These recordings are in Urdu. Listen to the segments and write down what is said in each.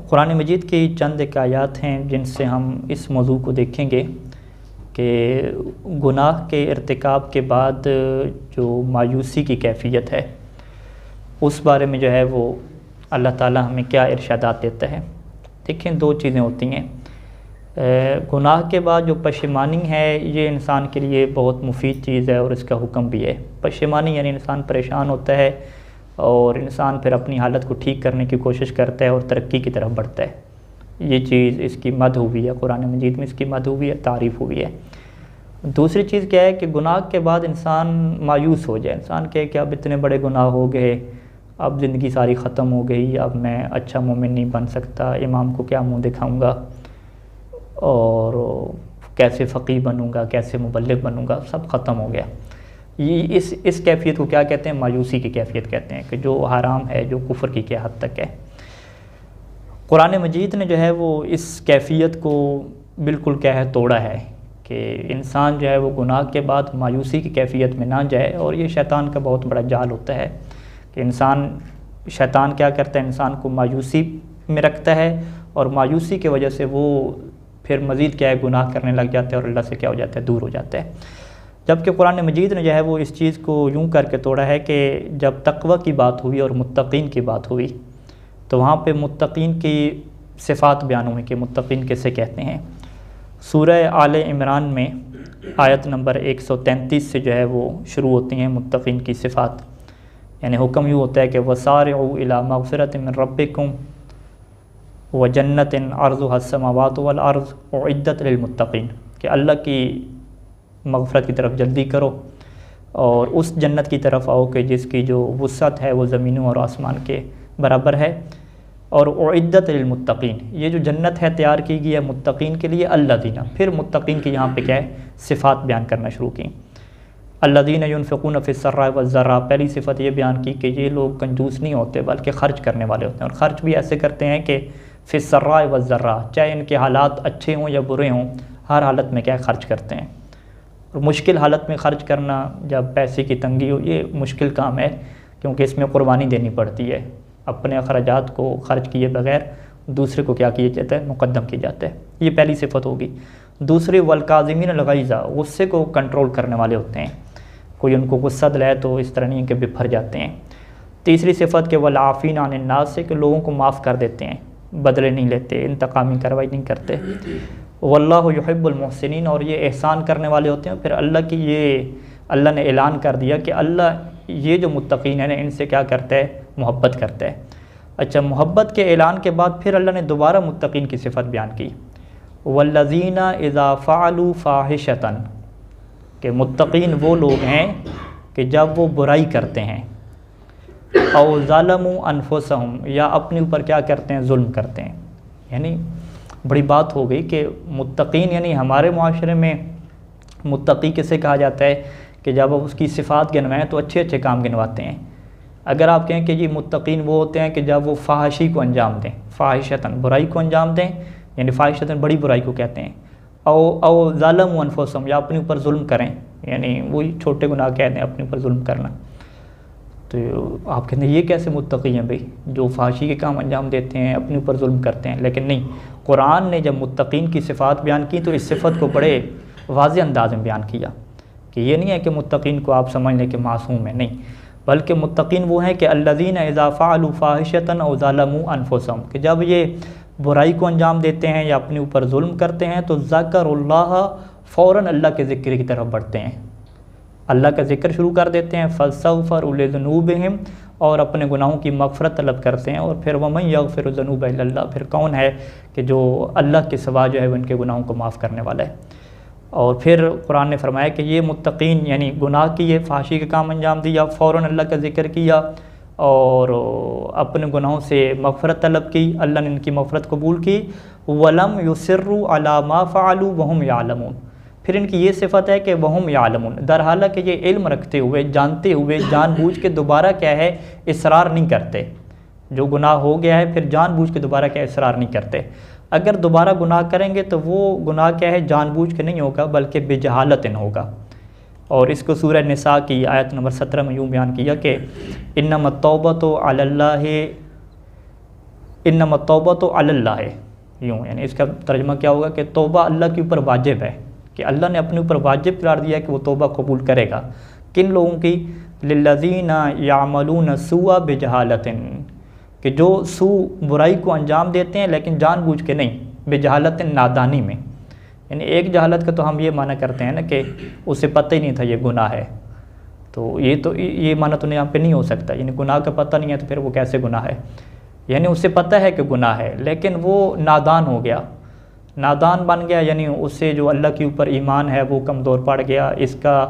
قرآن مجید کی چند ایک آیات ہیں جن سے ہم اس موضوع کو دیکھیں گے کہ گناہ کے ارتکاب کے بعد جو مایوسی کی کیفیت ہے اس بارے میں جو ہے وہ اللہ تعالیٰ ہمیں کیا ارشادات دیتا ہے۔ دیکھیں، دو چیزیں ہوتی ہیں۔ گناہ کے بعد جو پشیمانی ہے یہ انسان کے لیے بہت مفید چیز ہے اور اس کا حکم بھی ہے۔ پشیمانی یعنی انسان پریشان ہوتا ہے اور انسان پھر اپنی حالت کو ٹھیک کرنے کی کوشش کرتا ہے اور ترقی کی طرف بڑھتا ہے۔ یہ چیز اس کی مدح ہوئی ہے، قرآن مجید میں اس کی مدح ہوئی ہے، تعریف ہوئی ہے۔ دوسری چیز کیا ہے کہ گناہ کے بعد انسان مایوس ہو جائے، انسان کہے کہ اب اتنے بڑے گناہ ہو گئے، اب زندگی ساری ختم ہو گئی، اب میں اچھا مومن نہیں بن سکتا، امام کو کیا منہ دکھاؤں گا اور کیسے فقیہ بنوں گا، کیسے مبلغ بنوں گا، سب ختم ہو گیا۔ یہ اس کیفیت کو کیا کہتے ہیں؟ مایوسی کی کیفیت کہتے ہیں، کہ جو حرام ہے، جو کفر کی کیا حد تک ہے۔ قرآن مجید نے جو ہے وہ اس کیفیت کو بالکل کیا ہے توڑا ہے کہ انسان جو ہے وہ گناہ کے بعد مایوسی کی کیفیت میں نہ جائے، اور یہ شیطان کا بہت بڑا جال ہوتا ہے کہ شیطان کیا کرتا ہے، انسان کو مایوسی میں رکھتا ہے، اور مایوسی کی وجہ سے وہ پھر مزید کیا ہے گناہ کرنے لگ جاتا ہے اور اللہ سے کیا ہو جاتا ہے، دور ہو جاتا ہے۔ جبکہ قرآن مجید نے جو ہے وہ اس چیز کو یوں کر کے توڑا ہے کہ جب تقوی کی بات ہوئی اور متقین کی بات ہوئی تو وہاں پہ متقین کی صفات بیان ہوئی کہ متقین کسے کہتے ہیں۔ سورہ آل عمران میں آیت نمبر 133 سے جو ہے وہ شروع ہوتی ہیں متقین کی صفات، یعنی حکم یوں ہوتا ہے کہ وَسَارِعُوا إِلَىٰ مَغْفِرَةٍ مِّن رَبِّكُمْ وَجَنَّةٍ عَرْضُهَا السَّمَاوَاتُ وَالْأَرْضُ أُعِدَّتْ لِلْمُتَّقِينَ، کہ اللہ کی مغفرت کی طرف جلدی کرو اور اس جنت کی طرف آؤ کہ جس کی جو وسعت ہے وہ زمینوں اور آسمان کے برابر ہے، اور اعدت للمتقین، یہ جو جنت ہے تیار کی گئی ہے متقین کے لیے۔ الذین، پھر متقین کی یہاں پہ کیا ہے صفات بیان کرنا شروع کی۔ الذین ينفقون فی السراء والضراء، پہلی صفت یہ بیان کی کہ یہ لوگ کنجوس نہیں ہوتے بلکہ خرچ کرنے والے ہوتے ہیں، اور خرچ بھی ایسے کرتے ہیں کہ فی السراء والضراء، چاہے ان کے حالات اچھے ہوں یا برے ہوں، ہر حالت میں کیا خرچ کرتے ہیں۔ اور مشکل حالت میں خرچ کرنا، جب پیسے کی تنگی ہو، یہ مشکل کام ہے کیونکہ اس میں قربانی دینی پڑتی ہے، اپنے اخراجات کو خرچ کیے بغیر دوسرے کو کیا کیا جاتا ہے، مقدم کیا جاتا ہے۔ یہ پہلی صفت ہوگی۔ دوسری والکاظمین الغیظ، غصے کو کنٹرول کرنے والے ہوتے ہیں، کوئی ان کو غصہ دلائے تو اس طرح نہیں کہ بپھر جاتے ہیں۔ تیسری صفت کہ والعافین عن الناس، سے کہ لوگوں کو معاف کر دیتے ہیں، بدلے نہیں لیتے، انتقامی کارروائی نہیں کرتے۔ واللہ یحب المحسنین، اور یہ احسان کرنے والے ہوتے ہیں۔ پھر اللہ نے اعلان کر دیا کہ اللہ یہ جو متقین ہیں ان سے کیا کرتا ہے، محبت کرتا ہے۔ اچھا، محبت کے اعلان کے بعد پھر اللہ نے دوبارہ متقین کی صفت بیان کی، والذین اذا فعلوا فاحشۃ، کہ متقین وہ لوگ ہیں کہ جب وہ برائی کرتے ہیں، او ظلموا انفسہم، یا اپنے اوپر کیا کرتے ہیں، ظلم کرتے ہیں۔ یعنی بڑی بات ہو گئی کہ متقین، یعنی ہمارے معاشرے میں متقی کسے کہا جاتا ہے کہ جب آپ اس کی صفات گنوائیں تو اچھے اچھے کام گنواتے ہیں۔ اگر آپ کہیں کہ یہ متقین وہ ہوتے ہیں کہ جب وہ فحاشی کو انجام دیں، فاحشتاً برائی کو انجام دیں، یعنی فاحشتاً بڑی برائی کو کہتے ہیں، او ظالم انفسہم، یا اپنے اوپر ظلم کریں، یعنی وہی چھوٹے گناہ کہتے ہیں اپنے اوپر ظلم کرنا۔ تو آپ کہتے ہیں یہ کیسے متقی ہیں بھئی، جو فحاشی کے کام انجام دیتے ہیں، اپنے اوپر ظلم کرتے ہیں؟ لیکن نہیں، قرآن نے جب متقین کی صفات بیان کی تو اس صفت کو بڑے واضح انداز میں بیان کیا کہ یہ نہیں ہے کہ متقین کو آپ سمجھ لیں کہ معصوم ہے، نہیں، بلکہ متقین وہ ہیں کہ الذین اذا فعلوا فاحشۃ او ظلموا انفسہم، کہ جب یہ برائی کو انجام دیتے ہیں یا اپنے اوپر ظلم کرتے ہیں تو ذکر اللہ، فوراً اللہ کے ذکر کی طرف بڑھتے ہیں، اللہ کا ذکر شروع کر دیتے ہیں، فاستغفروا لذنوبہم، اور اپنے گناہوں کی مغفرت طلب کرتے ہیں، اور پھر ومن یغفر الذنوب الا اللہ، پھر کون ہے کہ جو اللہ کے سوا جو ہے وہ ان کے گناہوں کو معاف کرنے والا ہے۔ اور پھر قرآن نے فرمایا کہ یہ متقین، یعنی گناہ کیے، فحاشی کا کام انجام دیا، فوراً اللہ کا ذکر کیا اور اپنے گناہوں سے مغفرت طلب کی، اللہ نے ان کی مغفرت قبول کی، ولم یصروا علی ما فعلوا وهم یعلمون، پھر ان کی یہ صفت ہے کہ وہم یعلمون، در حالہ کہ یہ علم رکھتے ہوئے، جانتے ہوئے، جان بوجھ کے دوبارہ کیا ہے اصرار نہیں کرتے، جو گناہ ہو گیا ہے پھر جان بوجھ کے دوبارہ کیا اصرار نہیں کرتے۔ اگر دوبارہ گناہ کریں گے تو وہ گناہ کیا ہے، جان بوجھ کے نہیں ہوگا بلکہ بجہالت ہوگا، اور اس کو سورہ نساء کی آیت نمبر 17 میں یوں بیان کیا کہ انما التوبۃ علی اللہ، انما التوبۃ علی اللہ، یوں یعنی اس کا ترجمہ کیا ہوگا کہ توبہ اللہ کے اوپر واجب ہے، کہ اللہ نے اپنے اوپر واجب قرار دیا ہے کہ وہ توبہ قبول کرے گا۔ کن لوگوں کی؟ للذین یعملون السوء بجہالۃ، کہ جو برائی کو انجام دیتے ہیں لیکن جان بوجھ کے نہیں، بجہالۃ نادانی میں، یعنی ایک جہالت کا تو ہم یہ معنی کرتے ہیں نا کہ اسے پتہ ہی نہیں تھا یہ گناہ ہے، تو یہ معنی تو یہاں پہ نہیں ہو سکتا، یعنی گناہ کا پتہ نہیں ہے تو پھر وہ کیسے گناہ ہے؟ یعنی اسے پتہ ہے کہ گناہ ہے لیکن وہ نادان ہو گیا، نادان بن گیا، یعنی اس سے جو اللہ کے اوپر ایمان ہے وہ کمزور پڑ گیا، اس کا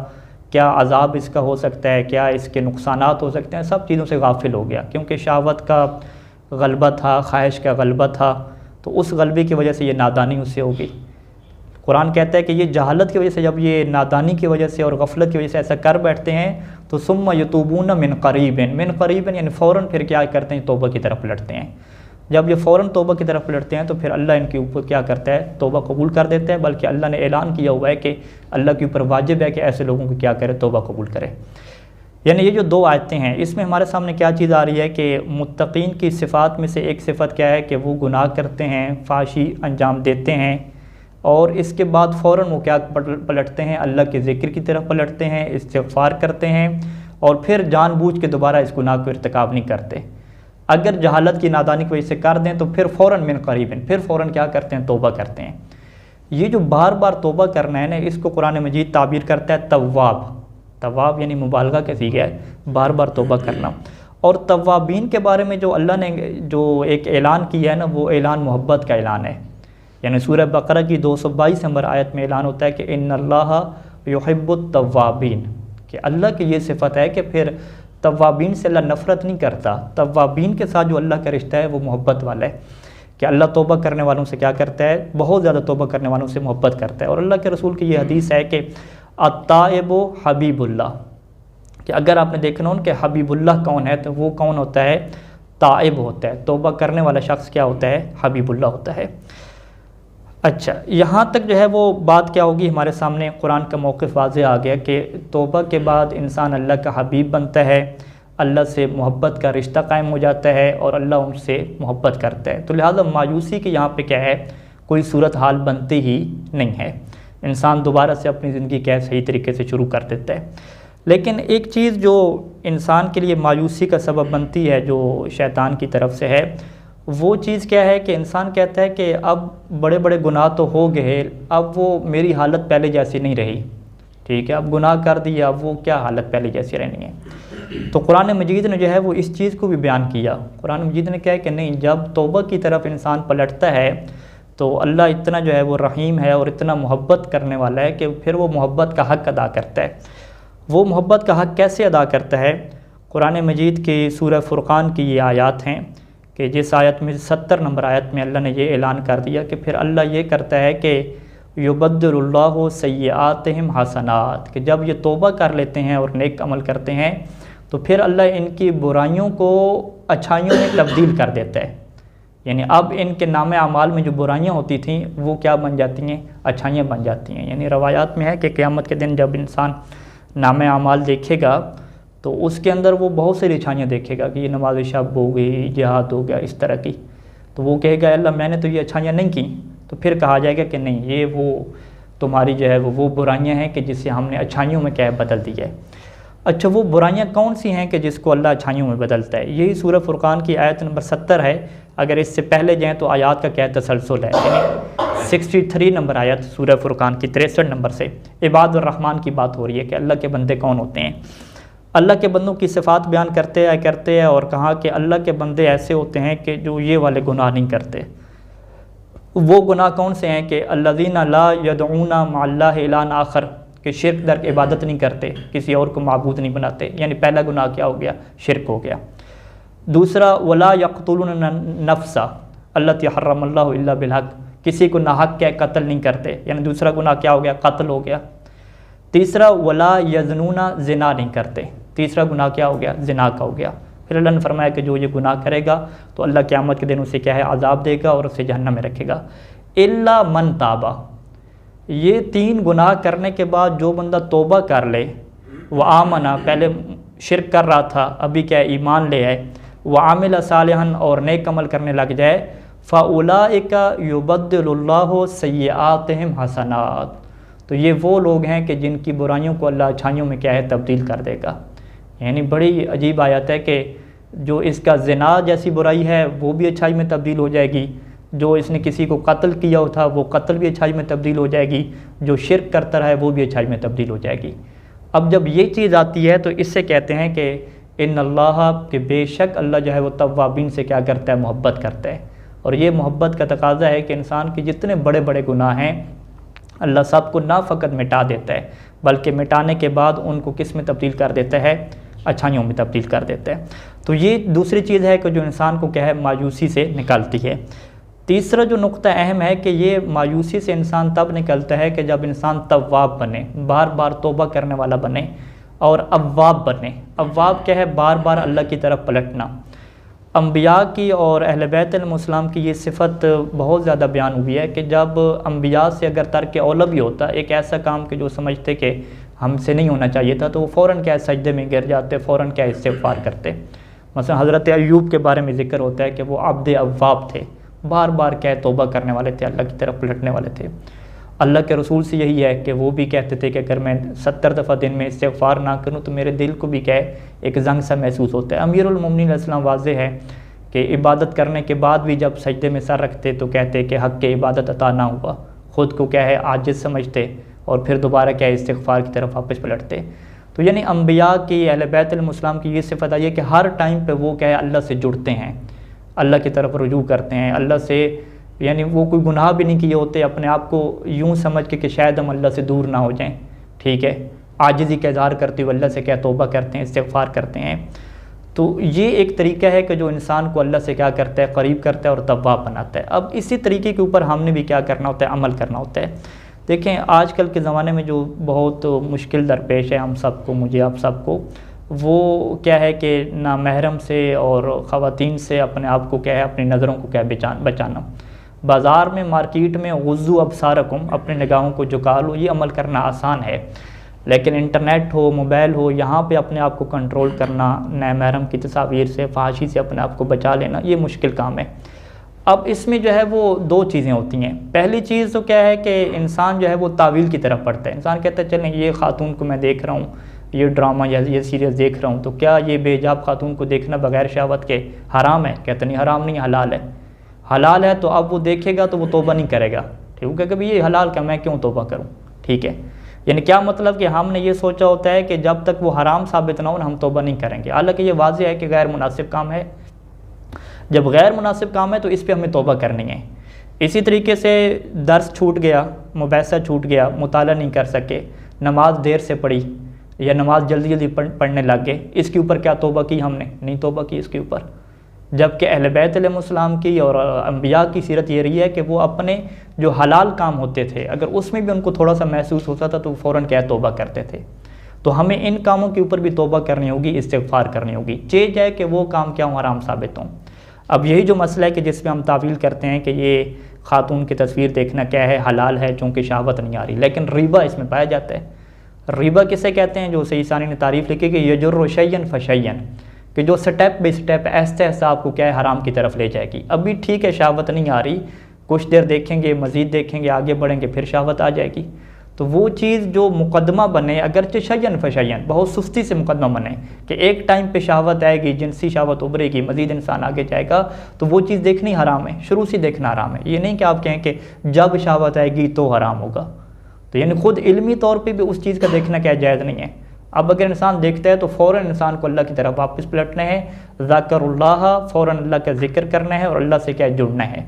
کیا عذاب اس کا ہو سکتا ہے، کیا اس کے نقصانات ہو سکتے ہیں، سب چیزوں سے غافل ہو گیا، کیونکہ شہوت کا غلبہ تھا، خواہش کا غلبہ تھا، تو اس غلبے کی وجہ سے یہ نادانی اس سے ہو گئی۔ قرآن کہتا ہے کہ یہ جہالت کی وجہ سے، جب یہ نادانی کی وجہ سے اور غفلت کی وجہ سے ایسا کر بیٹھتے ہیں تو ثم یتوبون من قریب، من قریب یعنی فوراً پھر کیا کرتے ہیں؟ توبہ کی طرف پلٹتے ہیں۔ جب یہ فوراً توبہ کی طرف پلٹتے ہیں تو پھر اللہ ان کے اوپر کیا کرتا ہے؟ توبہ قبول کر دیتا ہے، بلکہ اللہ نے اعلان کیا ہوا ہے کہ اللہ کے اوپر واجب ہے کہ ایسے لوگوں کو کیا کرے؟ توبہ قبول کرے۔ یعنی یہ جو دو آیتیں ہیں اس میں ہمارے سامنے کیا چیز آ رہی ہے کہ متقین کی صفات میں سے ایک صفت کیا ہے کہ وہ گناہ کرتے ہیں، فحشی انجام دیتے ہیں، اور اس کے بعد فوراً وہ کیا پلٹتے ہیں؟ اللہ کے ذکر کی طرف پلٹتے ہیں، استغفار کرتے ہیں، اور پھر جان بوجھ کے دوبارہ اس گناہ کو ارتکاب نہیں کرتے۔ اگر جہالت کی نادانی کی وجہ سے کر دیں تو پھر فوراً من قریب، پھر فوراً کیا کرتے ہیں؟ توبہ کرتے ہیں۔ یہ جو بار بار توبہ کرنا ہے نا، اس کو قرآن مجید تعبیر کرتا ہے تواب۔ تواب یعنی مبالغہ کا صیغہ ہے، بار بار توبہ کرنا۔ اور توابین کے بارے میں جو اللہ نے جو ایک اعلان کیا ہے نا، وہ اعلان محبت کا اعلان ہے، یعنی سورہ بقرہ کی 222 نمبر آیت میں اعلان ہوتا ہے کہ ان اللہ یحب التوابین، کہ اللہ کی یہ صفت ہے کہ پھر توابین سے اللہ نفرت نہیں کرتا، توابین کے ساتھ جو اللہ کا رشتہ ہے وہ محبت والا ہے، کہ اللہ توبہ کرنے والوں سے کیا کرتا ہے؟ بہت زیادہ توبہ کرنے والوں سے محبت کرتا ہے۔ اور اللہ کے رسول کی یہ حدیث ہے کہ التائب حبیب اللہ، کہ اگر آپ نے دیکھنا ہو کہ حبیب اللہ کون ہے تو وہ کون ہوتا ہے؟ تائب ہوتا ہے، توبہ کرنے والا شخص کیا ہوتا ہے؟ حبیب اللہ ہوتا ہے۔ اچھا، یہاں تک جو ہے وہ بات کیا ہوگی؟ ہمارے سامنے قرآن کا موقف واضح آ گیا کہ توبہ کے بعد انسان اللہ کا حبیب بنتا ہے، اللہ سے محبت کا رشتہ قائم ہو جاتا ہے، اور اللہ ان سے محبت کرتا ہے، تو لہٰذا مایوسی کی یہاں پہ کیا ہے؟ کوئی صورت حال بنتی ہی نہیں ہے، انسان دوبارہ سے اپنی زندگی کیا صحیح طریقے سے شروع کر دیتا ہے۔ لیکن ایک چیز جو انسان کے لیے مایوسی کا سبب بنتی ہے، جو شیطان کی طرف سے ہے، وہ چیز کیا ہے کہ انسان کہتا ہے کہ اب بڑے بڑے گناہ تو ہو گئے، اب وہ میری حالت پہلے جیسی نہیں رہی، ٹھیک ہے، اب گناہ کر دیا، اب وہ کیا حالت پہلے جیسی رہنی ہے۔ تو قرآن مجید نے جو ہے وہ اس چیز کو بھی بیان کیا، قرآن مجید نے کہا کہ نہیں، جب توبہ کی طرف انسان پلٹتا ہے تو اللہ اتنا جو ہے وہ رحیم ہے اور اتنا محبت کرنے والا ہے کہ پھر وہ محبت کا حق ادا کرتا ہے۔ وہ محبت کا حق کیسے ادا کرتا ہے؟ قرآن مجید کی سورہ فرقان کی یہ آیات ہیں کہ جس آیت میں 70 نمبر آیت میں اللہ نے یہ اعلان کر دیا کہ پھر اللہ یہ کرتا ہے کہ یبدل اللہ سیئاتہم حسنات، کہ جب یہ توبہ کر لیتے ہیں اور نیک عمل کرتے ہیں تو پھر اللہ ان کی برائیوں کو اچھائیوں میں تبدیل کر دیتا ہے، یعنی اب ان کے نام اعمال میں جو برائیاں ہوتی تھیں وہ کیا بن جاتی ہیں؟ اچھائیاں بن جاتی ہیں۔ یعنی روایات میں ہے کہ قیامت کے دن جب انسان نام اعمال دیکھے گا تو اس کے اندر وہ بہت سی اچھائیاں دیکھے گا کہ یہ نماز شب ہو گئی، جہاد ہو گیا، اس طرح کی، تو وہ کہے گا اللہ میں نے تو یہ اچھائیاں نہیں کیں، تو پھر کہا جائے گا کہ نہیں، یہ وہ تمہاری جو ہے وہ برائیاں ہیں کہ جسے ہم نے اچھائیوں میں کیا بدل دیا ہے۔ اچھا، وہ برائیاں کون سی ہیں کہ جس کو اللہ اچھائیوں میں بدلتا ہے؟ یہی سورہ فرقان کی آیت نمبر 70 ہے، اگر اس سے پہلے جائیں تو آیات کا کیا تسلسل ہے، یعنی 63 نمبر آیت سورہ فرقان کی 63 نمبر سے عباد الرحمن کی بات ہو رہی ہے کہ اللہ کے بندے کون ہوتے ہیں۔ اللہ کے بندوں کی صفات بیان کرتے ہیں اور کہا کہ اللہ کے بندے ایسے ہوتے ہیں کہ جو یہ والے گناہ نہیں کرتے۔ وہ گناہ کون سے ہیں کہ الذین لا یدعون مع اللہ الہا آخر، کہ شرک در عبادت نہیں کرتے، کسی اور کو معبود نہیں بناتے، یعنی پہلا گناہ کیا ہو گیا؟ شرک ہو گیا۔ دوسرا ولا یقتلون النفس التی حرم اللہ الا بالحق، کسی کو ناحق کے قتل نہیں کرتے، یعنی دوسرا گناہ کیا ہو گیا؟ قتل ہو گیا۔ تیسرا ولا یزنون، زنا نہیں کرتے، تیسرا گناہ کیا ہو گیا؟ زنا کا ہو گیا۔ پھر اللہ نے فرمایا کہ جو یہ گناہ کرے گا تو اللہ قیامت کے دن اسے کیا ہے؟ عذاب دے گا اور اسے جہنم میں رکھے گا۔ الا من تابا، یہ 3 گناہ کرنے کے بعد جو بندہ توبہ کر لے، وہ آمنا، پہلے شرک کر رہا تھا، ابھی کیا ایمان لے آئے، وہ عامل صالحاً، اور نیک عمل کرنے لگ جائے، فَأُولَٰئِكَ يُبَدِّلُ اللَّهُ سَيِّئَاتِهِمْ حَسَنَاتٍ، تو یہ وہ لوگ ہیں کہ جن کی برائیوں کو اللہ اچھائیوں میں کیا ہے تبدیل کر دے گا۔ یعنی بڑی عجیب آیت ہے کہ جو اس کا زنا جیسی برائی ہے وہ بھی اچھائی میں تبدیل ہو جائے گی، جو اس نے کسی کو قتل کیا ہو تھا وہ قتل بھی اچھائی میں تبدیل ہو جائے گی، جو شرک کرتا رہا ہے وہ بھی اچھائی میں تبدیل ہو جائے گی۔ اب جب یہ چیز آتی ہے تو اس سے کہتے ہیں کہ ان اللہ، کہ بے شک اللہ جو ہے وہ توابین سے کیا کرتا ہے، محبت کرتا ہے، اور یہ محبت کا تقاضا ہے کہ انسان کے جتنے بڑے بڑے گناہ ہیں اللہ سب کو نہ فقط مٹا دیتا ہے بلکہ مٹانے کے بعد ان کو کس میں تبدیل کر دیتا ہے، اچھائیوں میں تبدیل کر دیتا ہے۔ تو یہ دوسری چیز ہے کہ جو انسان کو کیا ہے مایوسی سے نکالتی ہے۔ تیسرا جو نقطہ اہم ہے کہ یہ مایوسی سے انسان تب نکلتا ہے کہ جب انسان تواب بنے، بار بار توبہ کرنے والا بنے، اور اواب بنے۔ اواب کیا ہے، بار بار اللہ کی طرف پلٹنا۔ انبیاء کی اور اہل بیت علیہ السلام کی یہ صفت بہت زیادہ بیان ہوئی ہے کہ جب انبیاء سے اگر ترک اولا بھی ہوتا، ایک ایسا کام کہ جو سمجھتے کہ ہم سے نہیں ہونا چاہیے تھا، تو وہ فوراً کیا سجدے میں گر جاتے، فوراً کیا استغفار کرتے۔ مثلا حضرت ایوب کے بارے میں ذکر ہوتا ہے کہ وہ عبد اواب تھے، بار بار کیا توبہ کرنے والے تھے، اللہ کی طرف پلٹنے والے تھے۔ اللہ کے رسول سے یہی ہے کہ وہ بھی کہتے تھے کہ اگر میں 70 دفعہ دن میں استغفار نہ کروں تو میرے دل کو بھی کیا ہے ایک زنگ سا محسوس ہوتا ہے۔ امیر المومنین علیہ السلام واضح ہے کہ عبادت کرنے کے بعد بھی جب سجدے میں سر رکھتے تو کہتے کہ حق کے عبادت عطا نہ ہوا، خود کو کیا ہے عاجز سمجھتے، اور پھر دوبارہ کیا ہے استغفار کی طرف واپس پلٹتے۔ تو یعنی انبیاء کی، اہل بیت علیہ السلام کی یہ صفت آئی ہے کہ ہر ٹائم پہ وہ کیا ہے اللہ سے جڑتے ہیں، اللہ کی طرف رجوع کرتے ہیں، اللہ سے، یعنی وہ کوئی گناہ بھی نہیں کیے ہوتے، اپنے آپ کو یوں سمجھ کے کہ شاید ہم اللہ سے دور نہ ہو جائیں، ٹھیک ہے، عاجزی کا اظہار کرتے ہوئے اللہ سے کیا توبہ کرتے ہیں، استغفار کرتے ہیں۔ تو یہ ایک طریقہ ہے کہ جو انسان کو اللہ سے کیا کرتا ہے، قریب کرتا ہے اور تواب بناتا ہے۔ اب اسی طریقے کے اوپر ہم نے بھی کیا کرنا ہوتا ہے، عمل کرنا ہوتا ہے۔ دیکھیں آج کل کے زمانے میں جو بہت مشکل درپیش ہے ہم سب کو، مجھے آپ سب کو، وہ کیا ہے کہ نامحرم سے اور خواتین سے اپنے آپ کو کیا ہے، اپنی نظروں کو کیا بچانا۔ بازار میں، مارکیٹ میں غضوا ابصارکم، اپنے نگاہوں کو جھکا لو، یہ عمل کرنا آسان ہے، لیکن انٹرنیٹ ہو، موبائل ہو، یہاں پہ اپنے آپ کو کنٹرول کرنا، نامحرم کی تصاویر سے، فحاشی سے اپنے آپ کو بچا لینا، یہ مشکل کام ہے۔ اب اس میں جو ہے وہ 2 چیزیں ہوتی ہیں۔ پہلی چیز تو کیا ہے کہ انسان جو ہے وہ تعویل کی طرف پڑتا ہے، انسان کہتا ہے چلیں یہ خاتون کو میں دیکھ رہا ہوں، یہ ڈرامہ یا یہ سیریز دیکھ رہا ہوں، تو کیا یہ بے حجاب خاتون کو دیکھنا بغیر شہوت کے حرام ہے؟ کہتے نہیں، حرام نہیں، حلال ہے۔ حلال ہے تو اب وہ دیکھے گا تو وہ توبہ نہیں کرے گا، ٹھیک ہے، کہ یہ حلال کا میں کیوں توبہ کروں، ٹھیک ہے۔ یعنی کیا مطلب کہ ہم نے یہ سوچا ہوتا ہے کہ جب تک وہ حرام ثابت نہ ہو ہم توبہ نہیں کریں گے، حالانکہ یہ واضح ہے کہ غیر مناسب کام ہے۔ جب غیر مناسب کام ہے تو اس پہ ہمیں توبہ کرنی ہے۔ اسی طریقے سے درس چھوٹ گیا، مباحثہ چھوٹ گیا، مطالعہ نہیں کر سکے، نماز دیر سے پڑھی یا نماز جلدی جلدی پڑھنے لگ گئے، اس کے اوپر کیا توبہ کی ہم نے؟ نہیں توبہ کی اس کے اوپر۔ جبکہ اہل بیت علیہ السلام کی اور انبیاء کی سیرت یہ رہی ہے کہ وہ اپنے جو حلال کام ہوتے تھے اگر اس میں بھی ان کو تھوڑا سا محسوس ہوتا تھا تو وہ فوراً کیا توبہ کرتے تھے۔ تو ہمیں ان کاموں کے اوپر بھی توبہ کرنی ہوگی، استغفار کرنی ہوگی، چیز ہے کہ وہ کام کیا ہوں، حرام ثابت ہوں۔ اب یہی جو مسئلہ ہے کہ جس پہ ہم تعویل کرتے ہیں کہ یہ خاتون کی تصویر دیکھنا کیا ہے، حلال ہے چونکہ شہوت نہیں آ رہی، لیکن ریبہ اس میں پایا جاتا ہے۔ ریبہ کسے کہتے ہیں؟ جو صحیح ثانی نے تعریف لکھی کہ یجر شیئن فشیئن، کہ جو سٹیپ بائی سٹیپ ایسے ایسا آپ کو کیا ہے حرام کی طرف لے جائے گی۔ ابھی ٹھیک ہے شہوت نہیں آ رہی، کچھ دیر دیکھیں گے، مزید دیکھیں گے، آگے بڑھیں گے، پھر شہوت آ جائے گی۔ تو وہ چیز جو مقدمہ بنے، اگرچہ شیئن فشیئن، بہت سستی سے مقدمہ بنے کہ ایک ٹائم پہ شہوت آئے گی، جنسی شہوت ابھرے گی، مزید انسان آگے جائے گا، تو وہ چیز دیکھنی حرام ہے، شروع سے دیکھنا حرام ہے۔ یہ نہیں کہ آپ کہیں کہ جب شہوت آئے گی تو حرام ہوگا، تو یعنی خود علمی طور پہ بھی اس چیز کا دیکھنا کیا جائز نہیں ہے۔ اب اگر انسان دیکھتا ہے تو فوراً انسان کو اللہ کی طرف واپس پلٹنا ہے، ذکر اللہ، فوراً اللہ کا ذکر کرنا ہے اور اللہ سے کیا جڑنا ہے۔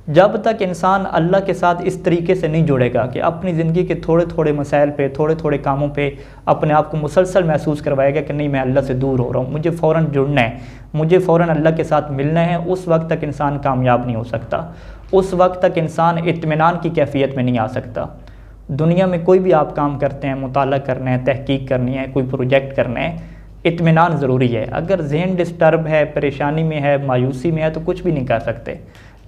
جب تک انسان اللہ کے ساتھ اس طریقے سے نہیں جڑے گا کہ اپنی زندگی کے تھوڑے تھوڑے مسائل پہ، تھوڑے تھوڑے کاموں پہ اپنے آپ کو مسلسل محسوس کروائے گا کہ نہیں میں اللہ سے دور ہو رہا ہوں، مجھے فوراً جڑنا ہے، مجھے فوراً اللہ کے ساتھ ملنا ہے، اس وقت تک انسان کامیاب نہیں ہو سکتا، اس وقت تک انسان اطمینان کی کیفیت میں نہیں آ سکتا۔ دنیا میں کوئی بھی آپ کام کرتے ہیں، مطالعہ کرنا ہے، تحقیق کرنی ہے، کوئی پروجیکٹ کرنا ہے، اطمینان ضروری ہے۔ اگر ذہن ڈسٹرب ہے، پریشانی میں ہے، مایوسی میں ہے تو کچھ بھی نہیں کر سکتے۔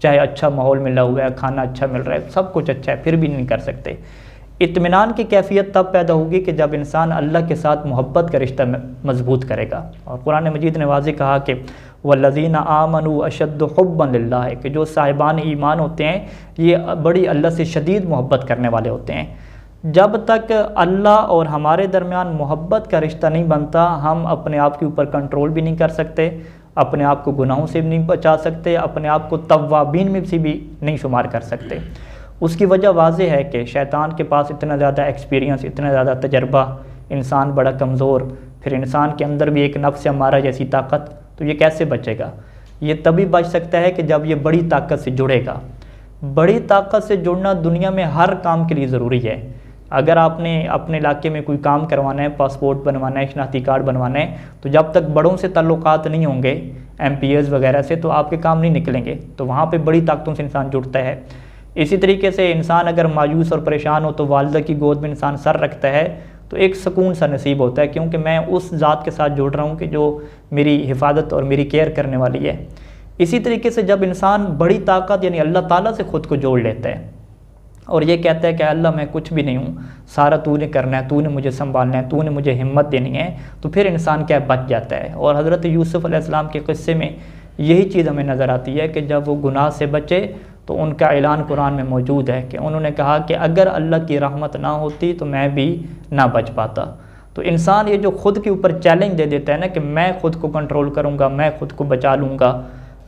چاہے اچھا ماحول ملا ہوا ہے، کھانا اچھا مل رہا ہے، سب کچھ اچھا ہے، پھر بھی نہیں کر سکتے۔ اطمینان کی کیفیت تب پیدا ہوگی کہ جب انسان اللہ کے ساتھ محبت کا رشتہ مضبوط کرے گا۔ اور قرآن مجید نے واضح کہا کہ وَالَّذِينَ آمَنُوا أَشَدُّ حُبًّا لِلَّهِ، کہ جو صاحبان ایمان ہوتے ہیں یہ بڑی اللہ سے شدید محبت کرنے والے ہوتے ہیں۔ جب تک اللہ اور ہمارے درمیان محبت کا رشتہ نہیں بنتا، ہم اپنے آپ کے اوپر کنٹرول بھی نہیں کر سکتے، اپنے آپ کو گناہوں سے بھی نہیں بچا سکتے، اپنے آپ کو توابین میں سے بھی نہیں شمار کر سکتے۔ اس کی وجہ واضح ہے کہ شیطان کے پاس اتنا زیادہ ایکسپیرینس، اتنا زیادہ تجربہ، انسان بڑا کمزور، پھر انسان کے اندر بھی ایک نفس امارہ جیسی طاقت، تو یہ کیسے بچے گا؟ یہ تبھی بچ سکتا ہے کہ جب یہ بڑی طاقت سے جڑے گا۔ بڑی طاقت سے جڑنا دنیا میں ہر کام کے لیے ضروری ہے۔ اگر آپ نے اپنے علاقے میں کوئی کام کروانا ہے، پاسپورٹ بنوانا ہے، شناختی کارڈ بنوانا ہے، تو جب تک بڑوں سے تعلقات نہیں ہوں گے، ایم پی ایز وغیرہ سے، تو آپ کے کام نہیں نکلیں گے۔ تو وہاں پہ بڑی طاقتوں سے انسان جڑتا ہے۔ اسی طریقے سے انسان اگر مایوس اور پریشان ہو تو والدہ کی گود میں انسان سر رکھتا ہے تو ایک سکون سا نصیب ہوتا ہے، کیونکہ میں اس ذات کے ساتھ جڑ رہا ہوں کہ جو میری حفاظت اور میری کیئر کرنے والی ہے۔ اسی طریقے سے جب انسان بڑی طاقت یعنی اللہ تعالیٰ سے خود کو جوڑ لیتا ہے اور یہ کہتا ہے کہ اللہ میں کچھ بھی نہیں ہوں، سارا تو نے کرنا ہے، تو نے مجھے سنبھالنا ہے، تو نے مجھے ہمت دینی ہے، تو پھر انسان کیا بچ جاتا ہے۔ اور حضرت یوسف علیہ السلام کے قصے میں یہی چیز ہمیں نظر آتی ہے کہ جب وہ گناہ سے بچے تو ان کا اعلان قرآن میں موجود ہے کہ انہوں نے کہا کہ اگر اللہ کی رحمت نہ ہوتی تو میں بھی نہ بچ پاتا۔ تو انسان یہ جو خود کے اوپر چیلنج دے دیتا ہے نا کہ میں خود کو کنٹرول کروں گا، میں خود کو بچا لوں گا،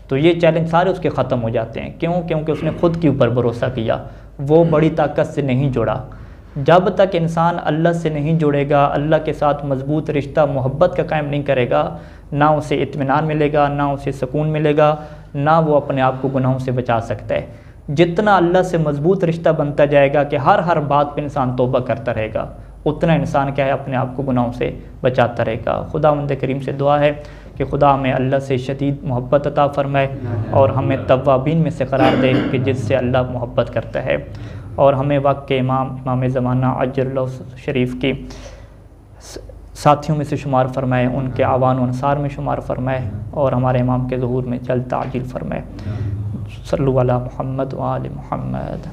تو یہ چیلنج سارے اس کے ختم ہو جاتے ہیں۔ کیوں؟ کیونکہ اس نے خود کے اوپر بھروسہ کیا، وہ بڑی طاقت سے نہیں جڑا۔ جب تک انسان اللہ سے نہیں جڑے گا، اللہ کے ساتھ مضبوط رشتہ محبت کا قائم نہیں کرے گا، نہ اسے اطمینان ملے گا، نہ اسے سکون ملے گا، نہ وہ اپنے آپ کو گناہوں سے بچا سکتا ہے۔ جتنا اللہ سے مضبوط رشتہ بنتا جائے گا کہ ہر بات پہ انسان توبہ کرتا رہے گا، اتنا انسان کیا ہے اپنے آپ کو گناہوں سے بچاتا رہے گا۔ خداوند کریم سے دعا ہے کہ خدا ہمیں اللہ سے شدید محبت عطا فرمائے اور ہمیں توابین میں سے قرار دے کہ جس سے اللہ محبت کرتا ہے، اور ہمیں وقت کے امام زمانہ عجل اللہ شریف کی ساتھیوں میں سے شمار فرمائے، ان کے اعوان و انصار میں شمار فرمائے، اور ہمارے امام کے ظہور میں جلد تعجیل فرمائے۔ صلو علی محمد و آل محمد۔